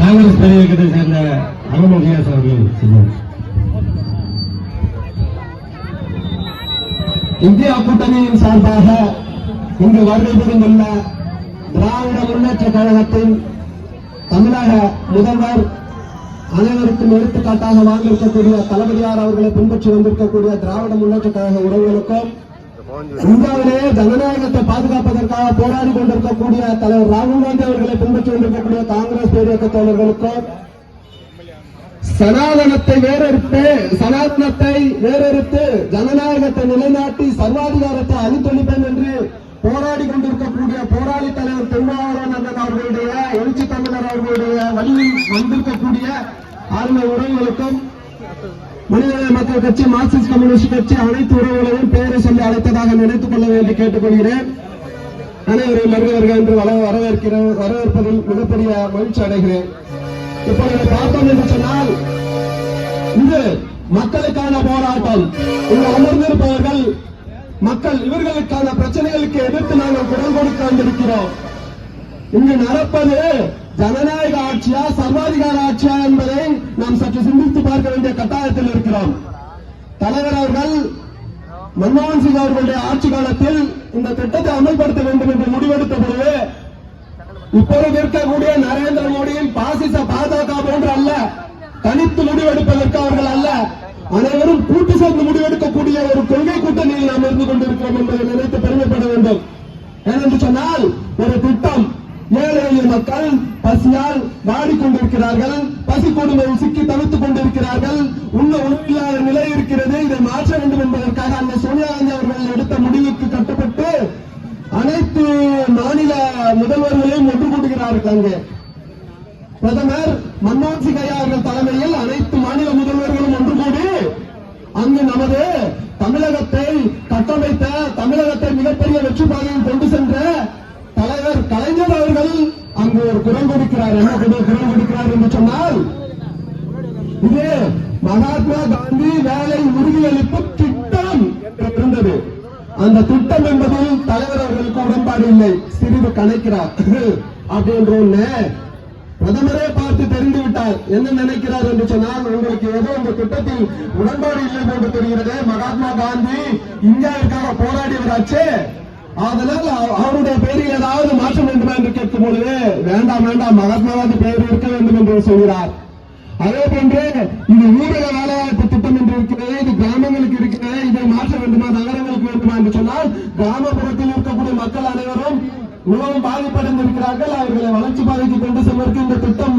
காங்கிரஸ் பேரியக்கத்தை சேர்ந்த அகமது ரியாஸ் அவர்கள் சொல்லுவார். இந்தியா கூட்டணியின் சார்பாக இங்கு வருகை புரிந்துள்ள திராவிட முன்னேற்ற கழகத்தின் தமிழக முதல்வர், அனைவருக்கும் எடுத்துக்காட்டாக வாழ்ந்திருக்கக்கூடிய தளபதியார் அவர்களை பின்பற்றி வந்திருக்கக்கூடிய திராவிட முன்னேற்ற கழக உறவுகளுக்கும், இந்தியாவிலேயே ஜனநாயகத்தை பாதுகாப்பதற்காக போராடி கொண்டிருக்கக்கூடிய தலைவர் ராகுல் காந்தி அவர்களை பின்பற்றி வந்திருக்கக்கூடிய காங்கிரஸ் பேரியக்க தோழர்களுக்கும், சனாதனத்தை வேறறுத்து ஜனநாயகத்தை நிலைநாட்டி சர்வாதிகாரத்தை அழித்தொழிப்பேன் என்று போராடி கொண்டிருக்கக்கூடிய போராளி தலைவர் திருமாவளவன் அண்ணன் அவர்களுடைய, எழுச்சி தமிழர் அவர்களுடைய வழியில் வந்திருக்கக்கூடிய ஆளுநர் உறவுகளுக்கும், மனிதநேய மக்கள் கட்சி, மார்க்சிஸ்ட் கம்யூனிஸ்ட் கட்சி அனைத்து உறவுகளையும் பெயரை சொல்லி அழைத்ததாக நினைத்துக் கொள்ள வேண்டி கேட்டுக்கொள்கிறேன். அனைவரும் வருகிறவர்கள் என்று வரவேற்பதில் மிகப்பெரிய மகிழ்ச்சி அடைகிறேன். இப்பொழுது பார்த்தோம் என்று சொன்னால், இது மக்களுக்கான போராட்டம். இங்கு அமர்ந்திருப்பவர்கள் மக்கள், இவர்களுக்கான பிரச்சனைகளுக்கு எதிர்த்து நாங்கள் குரல் கொடுக்க வந்திருக்கிறோம். இங்கு நடப்பது ஜனநாயக ஆட்சியா சர்வாதிகார ஆட்சியா என்பதை நாம் சற்று சிந்தித்து பார்க்க வேண்டிய கட்டாயத்தில் இருக்கிறோம். தலைவர் அவர்கள் மன்மோகன் சிங் அவர்களுடைய ஆட்சி காலத்தில் இந்த திட்டத்தை அமல்படுத்த வேண்டும் என்று முடிவெடுத்த பொழுது, இப்பொழுது இருக்கக்கூடிய நரேந்திர மோடியின் பாசிச பாஜக போன்று அல்ல, தனித்து முடிவெடுப்பதற்கு அவர்கள் அல்ல, அனைவரும் கூட்டு சேர்ந்து முடிவெடுக்கக்கூடிய ஒரு கொள்கை கூட்டணியில் நாம் இருந்து கொண்டிருக்கிறோம் என்பதை நினைத்து பெருமைப்பட வேண்டும். ஏனென்று சொன்னால், ஒரு திட்டம், ஏழை எளிய மக்கள் பசியால் வாடிக்கொண்டிருக்கிறார்கள், பசி கொடுமையில் சிக்கி தவித்துக் கொண்டிருக்கிறார்கள், உண்ண உணவில்லாத நிலை இருக்கிறது. இதை மாற்ற வேண்டும் என்பதற்காக அந்த சோனியா காந்தி அவர்கள் எடுத்த முடிவுக்கு கட்டுப்பட்டு அனைத்து மாநில முதல்வர்களையும் ஒன்று கூட்டுகிறார்கள். அங்கே பிரதமர் மன்மோகன் சிங் ஐயா அவர்கள் தலைமையில் அனைத்து மாநில முதல்வர்களும் ஒன்று கூடி அங்கு நமது தமிழகத்தை கட்டமைத்த, தமிழகத்தை மிகப்பெரிய வெற்றி பாதையில் கொண்டு சென்ற தலைவர் கலைஞர் அவர்கள் அங்கு ஒரு குரல் கொடுக்கிறார். என்ன குரல் கொடுக்கிறார் என்று சொன்னால், இது மகாத்மா காந்தி வேலை உறுதியளிப்பு திட்டம் இருந்தது. அந்த திட்டம் என்பதில் தலைவர் அவர்களுக்கு உடன்பாடு இல்லை, சிறிது கணக்கிறார் அப்படின்ற ஒண்ணு பிரதமரே பார்த்து தெரிந்து விட்டார். என்ன நினைக்கிறார் என்று சொன்னால், உங்களுக்கு ஏதோ இந்த திட்டத்தில் உடன்பாடு இல்லை என்று தெரிகிறது. மகாத்மா காந்தி இந்தியாவிற்காக போராடியவராச்சு, அதனால் அவருடைய பெயரில் ஏதாவது மாற்றம் வேண்டுமா என்று கேட்கும் பொழுது, வேண்டாம் வேண்டாம், மகாத்மா காந்தி பெயர் இருக்க வேண்டும் என்று சொல்கிறார். அதே போன்று இது ஊரக வேலைவாய்ப்பு திட்டம் என்று இருக்கிறது, இது கிராமங்களுக்கு இருக்கிறது, இதை மாற்ற வேண்டுமா, நகரங்களுக்கு வேண்டுமா என்று சொன்னால், கிராமப்புறத்தில் இருக்கக்கூடிய மக்கள் அனைவரும் மிகவும் பாதிப்படைந்திருக்கிறார்கள். அவர்களை வளர்ச்சி பாதைக்கு கொண்டு செல்வதற்கு இந்த திட்டம்